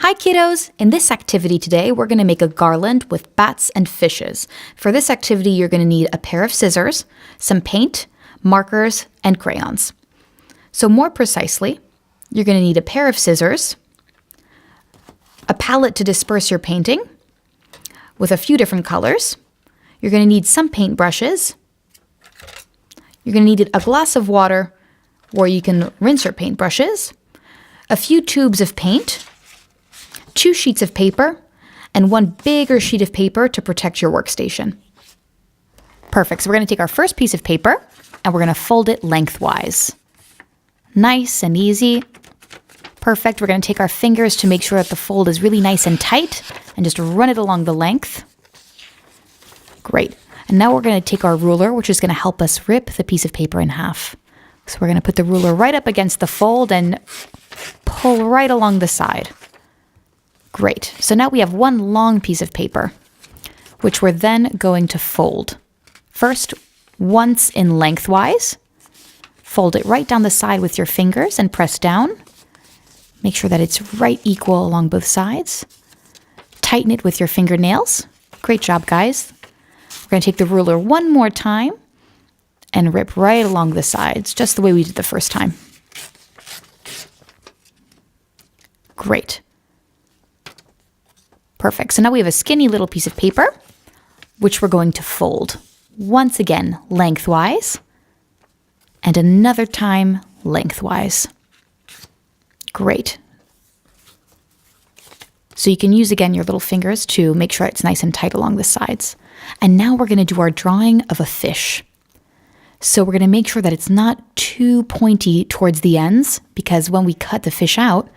Hi kiddos! In this activity today, we're going to make a garland with bats and fishes. For this activity, you're going to need a pair of scissors, some paint, markers, and crayons. So more precisely, you're going to need a pair of scissors, a palette to disperse your painting with a few different colors. You're going to need some paint brushes. You're going to need a glass of water where you can rinse your paint brushes, a few tubes of paint, 2 sheets of paper, and 1 bigger sheet of paper to protect your workstation. Perfect. So we're going to take our first piece of paper and we're going to fold it lengthwise. Nice and easy. Perfect. We're going to take our fingers to make sure that the fold is really nice and tight and just run it along the length. Great. And now we're going to take our ruler, which is going to help us rip the piece of paper in half. So we're going to put the ruler right up against the fold and pull right along the side. Great. So now we have 1 long piece of paper, which we're then going to fold. First, once in lengthwise. Fold it right down the side with your fingers and press down. Make sure that it's right equal along both sides. Tighten it with your fingernails. Great job, guys. We're going to take the ruler one more time and rip right along the sides, just the way we did the first time. Great. Perfect. So now we have a skinny little piece of paper, which we're going to fold. Once again, lengthwise, and another time lengthwise. Great. So you can use, again, your little fingers to make sure it's nice and tight along the sides. And now we're going to do our drawing of a fish. So we're going to make sure that it's not too pointy towards the ends, because when we cut the fish out,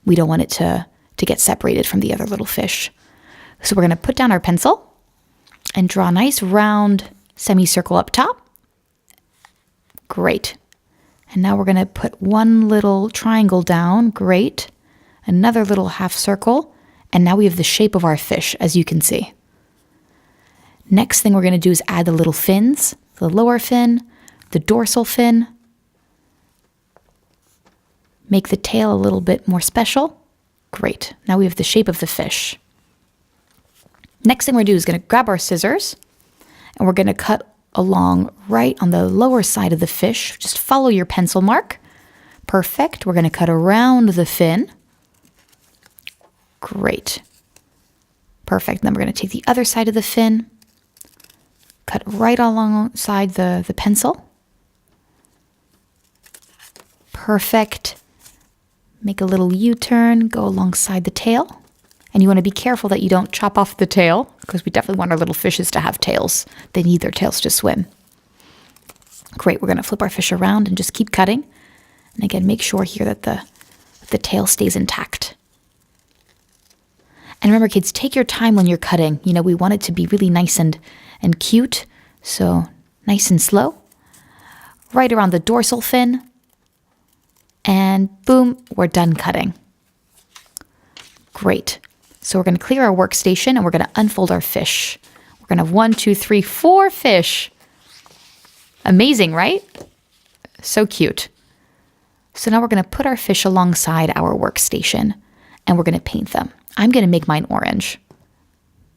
we don't want it to get separated from the other little fish. So we're going to put down our pencil and draw a nice round semicircle up top. Great. And now we're going to put 1 little triangle down. Great. Another little half circle. And now we have the shape of our fish, as you can see. Next thing we're going to do is add the little fins, the lower fin, the dorsal fin. Make the tail a little bit more special. Great. Now we have the shape of the fish. Next thing we're going to do is going to grab our scissors and we're going to cut along right on the lower side of the fish. Just follow your pencil mark. Perfect. We're going to cut around the fin. Great. Perfect. Then we're going to take the other side of the fin, cut right alongside the pencil. Perfect. Make a little U-turn, go alongside the tail. And you want to be careful that you don't chop off the tail, because we definitely want our little fishes to have tails. They need their tails to swim. Great, we're going to flip our fish around and just keep cutting. And again, make sure here that the tail stays intact. And remember, kids, take your time when you're cutting. You know, we want it to be really nice and cute, so nice and slow. Right around the dorsal fin. And boom, we're done cutting. Great. So we're going to clear our workstation and we're going to unfold our fish. We're going to have 1, 2, 3, 4 fish. Amazing, right? So cute. So now we're going to put our fish alongside our workstation and we're going to paint them. I'm going to make mine orange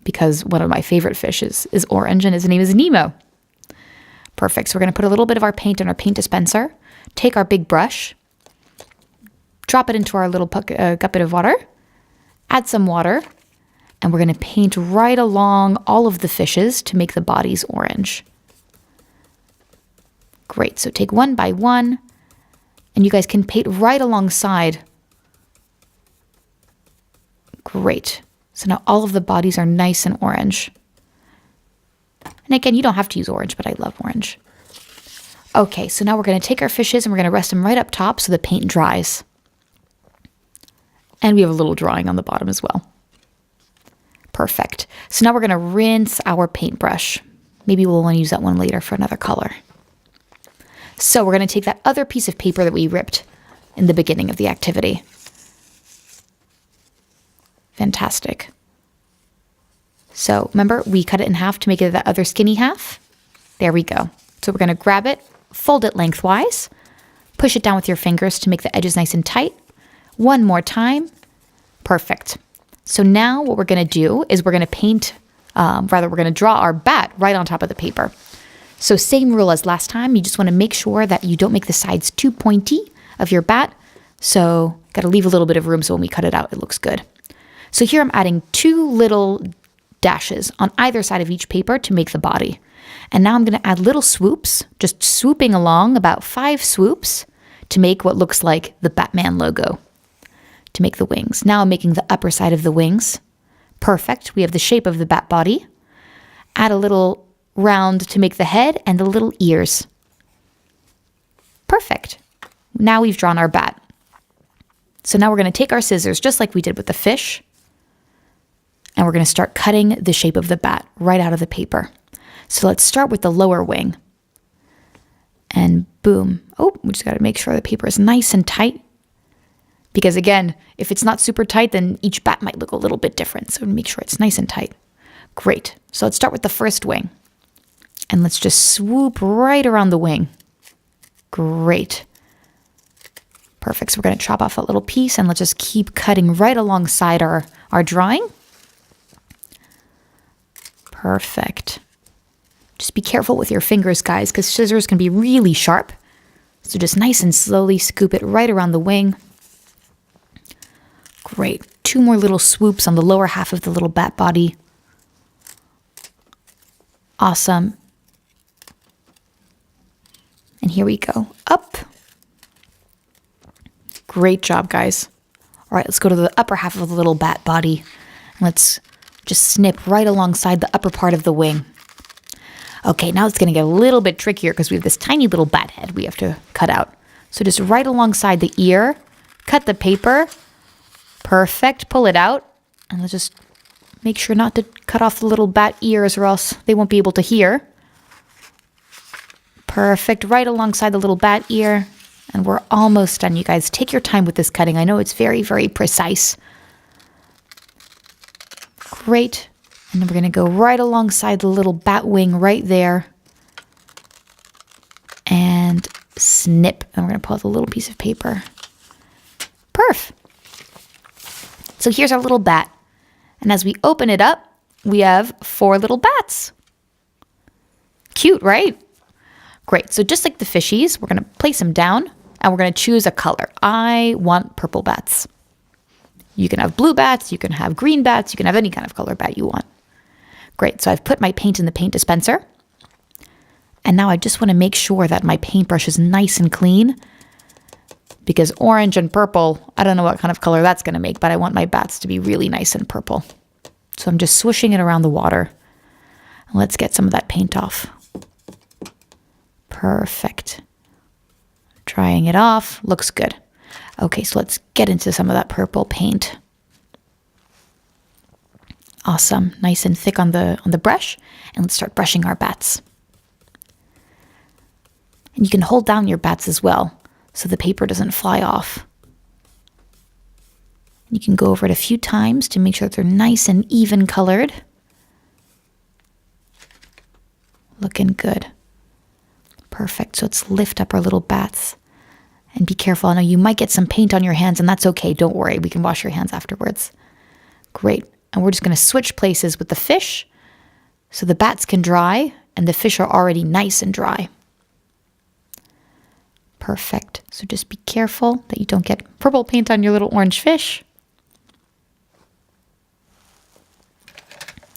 because one of my favorite fish is orange and his name is Nemo. Perfect. So we're going to put a little bit of our paint in our paint dispenser. Take our big brush. Drop it into our little bucket of water, add some water, and we're going to paint right along all of the fishes to make the bodies orange. Great, so take 1 by 1, and you guys can paint right alongside. Great, so now all of the bodies are nice and orange. And again, you don't have to use orange, but I love orange. Okay, so now we're going to take our fishes and we're going to rest them right up top so the paint dries. And we have a little drawing on the bottom as well. Perfect. So now we're going to rinse our paintbrush. Maybe we'll want to use that one later for another color. So we're going to take that other piece of paper that we ripped in the beginning of the activity. Fantastic. So remember, we cut it in half to make it that other skinny half. There we go. So we're going to grab it, fold it lengthwise, push it down with your fingers to make the edges nice and tight. One more time. Perfect. So now what we're going to do is we're going to we're going to draw our bat right on top of the paper. So same rule as last time. You just want to make sure that you don't make the sides too pointy of your bat. So got to leave a little bit of room so when we cut it out, it looks good. So here I'm adding 2 little dashes on either side of each paper to make the body. And now I'm going to add little swoops, just swooping along about 5 swoops to make what looks like the Batman logo, to make the wings. Now I'm making the upper side of the wings. Perfect. We have the shape of the bat body. Add a little round to make the head and the little ears. Perfect. Now we've drawn our bat. So now we're going to take our scissors, just like we did with the fish, and we're going to start cutting the shape of the bat right out of the paper. So let's start with the lower wing. And boom. Oh, we just got to make sure the paper is nice and tight. Because again, if it's not super tight, then each bat might look a little bit different. So make sure it's nice and tight. Great. So let's start with the first wing. And let's just swoop right around the wing. Great. Perfect. So we're going to chop off a little piece and let's just keep cutting right alongside our drawing. Perfect. Just be careful with your fingers, guys, because scissors can be really sharp. So just nice and slowly scoop it right around the wing. Great. 2 more little swoops on the lower half of the little bat body. Awesome. And here we go. Up. Great job, guys. All right, let's go to the upper half of the little bat body. Let's just snip right alongside the upper part of the wing. Okay, now it's going to get a little bit trickier because we have this tiny little bat head we have to cut out. So just right alongside the ear, cut the paper. Perfect. Pull it out. And let's just make sure not to cut off the little bat ears or else they won't be able to hear. Perfect. Right alongside the little bat ear. And we're almost done, you guys. Take your time with this cutting. I know it's very, very precise. Great. And then we're going to go right alongside the little bat wing right there. And snip. And we're going to pull out the little piece of paper. Perf. So here's our little bat. And as we open it up, we have 4 little bats. Cute, right? Great. So just like the fishies, we're going to place them down and we're going to choose a color. I want purple bats. You can have blue bats, you can have green bats, you can have any kind of color bat you want. Great. So I've put my paint in the paint dispenser. And now I just want to make sure that my paintbrush is nice and clean. Because orange and purple, I don't know what kind of color that's going to make, but I want my bats to be really nice and purple. So I'm just swooshing it around the water. And let's get some of that paint off. Perfect. Drying it off. Looks good. Okay, so let's get into some of that purple paint. Awesome. Nice and thick on the brush. And let's start brushing our bats. And you can hold down your bats as well so the paper doesn't fly off. You can go over it a few times to make sure that they're nice and even colored. Looking good. Perfect. So let's lift up our little bats. And be careful. I know you might get some paint on your hands, and that's okay. Don't worry. We can wash your hands afterwards. Great. And we're just going to switch places with the fish so the bats can dry, and the fish are already nice and dry. Perfect. So just be careful that you don't get purple paint on your little orange fish.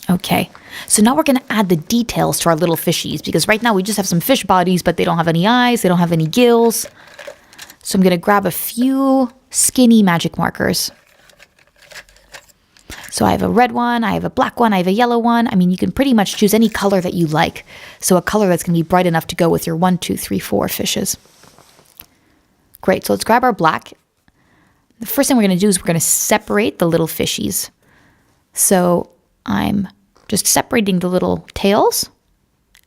Okay, so now we're going to add the details to our little fishies because right now we just have some fish bodies, but they don't have any eyes, they don't have any gills. So I'm going to grab a few skinny magic markers. So I have a red one, I have a black one, I have a yellow one. I mean, you can pretty much choose any color that you like. So a color that's going to be bright enough to go with your 1, 2, 3, 4 fishes. Great, so let's grab our black. The first thing we're going to do is we're going to separate the little fishies. So I'm just separating the little tails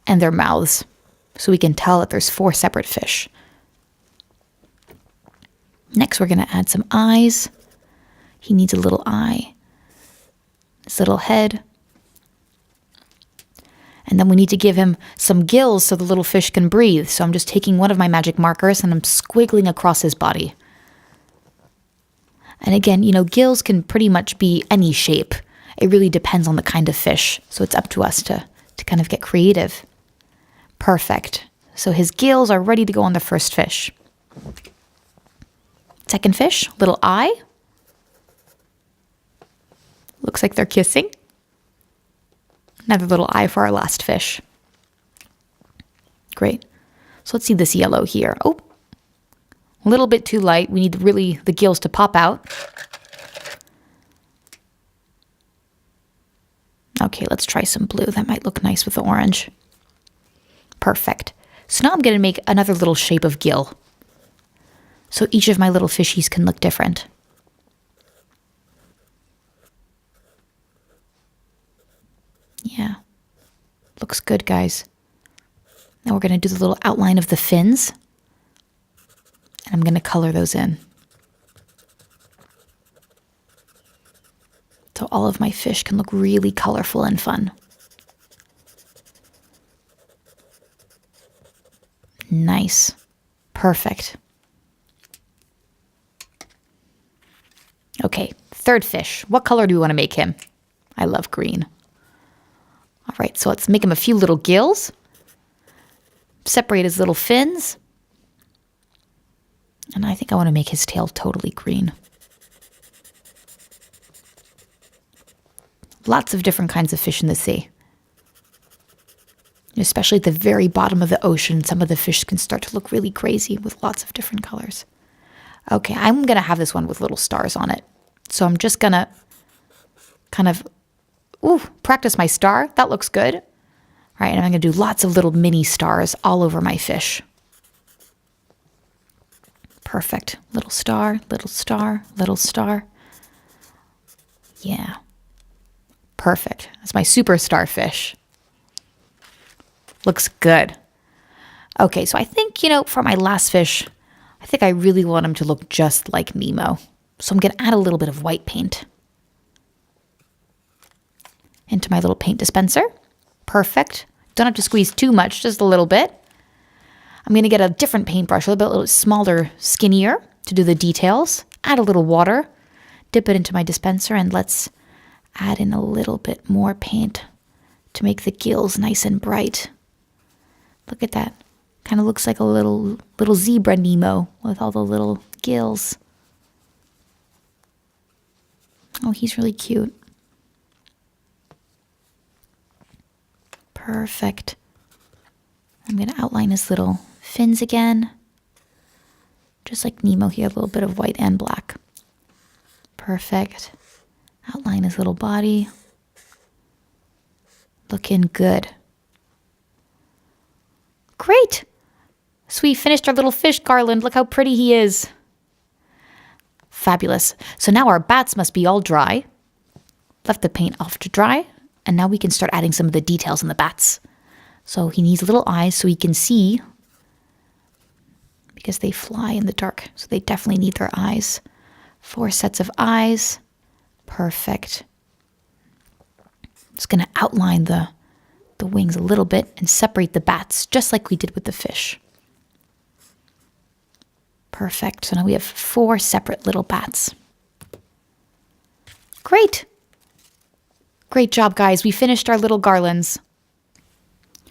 and their mouths so we can tell that there's 4 separate fish. Next, we're going to add some eyes. He needs a little eye, his little head. And then we need to give him some gills so the little fish can breathe. So I'm just taking one of my magic markers and I'm squiggling across his body. And again, gills can pretty much be any shape. It really depends on the kind of fish. So it's up to us to kind of get creative. Perfect. So his gills are ready to go on the first fish. Second fish, little eye. Looks like they're kissing. Another little eye for our last fish. Great. So let's see this yellow here. Oh, a little bit too light. We need really the gills to pop out. Okay, let's try some blue. That might look nice with the orange. Perfect. So now I'm going to make another little shape of gill. So each of my little fishies can look different. Yeah, looks good, guys. Now we're going to do the little outline of the fins. And I'm going to color those in. So all of my fish can look really colorful and fun. Nice. Perfect. Okay, third fish. What color do we want to make him? I love green. All right, so let's make him a few little gills. Separate his little fins. And I think I want to make his tail totally green. Lots of different kinds of fish in the sea. Especially at the very bottom of the ocean, some of the fish can start to look really crazy with lots of different colors. Okay, I'm going to have this one with little stars on it. So I'm just going to kind of practice my star. That looks good. All right, and I'm going to do lots of little mini stars all over my fish. Perfect. Little star, little star, little star. Yeah. Perfect. That's my superstar fish. Looks good. Okay, so I think, for my last fish, I think I really want him to look just like Nemo. So I'm going to add a little bit of white paint into my little paint dispenser. Perfect. Don't have to squeeze too much, just a little bit. I'm going to get a different paintbrush, a little smaller, skinnier, to do the details. Add a little water, dip it into my dispenser, and let's add in a little bit more paint to make the gills nice and bright. Look at that. Kind of looks like a little zebra Nemo with all the little gills. Oh, he's really cute. Perfect. I'm going to outline his little fins again. Just like Nemo, he had a little bit of white and black. Perfect. Outline his little body. Looking good. Great. So we finished our little fish garland. Look how pretty he is. Fabulous. So now our bats must be all dry. Left the paint off to dry. And now we can start adding some of the details in the bats. So he needs little eyes so he can see, because they fly in the dark. So they definitely need their eyes. 4 sets of eyes. Perfect. Just going to outline the wings a little bit and separate the bats, just like we did with the fish. Perfect. So now we have 4 separate little bats. Great. Great job, guys. We finished our little garlands.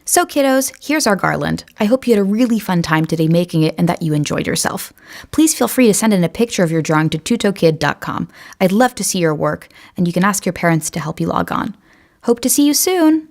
So kiddos, here's our garland. I hope you had a really fun time today making it and that you enjoyed yourself. Please feel free to send in a picture of your drawing to tutokid.com. I'd love to see your work, and you can ask your parents to help you log on. Hope to see you soon!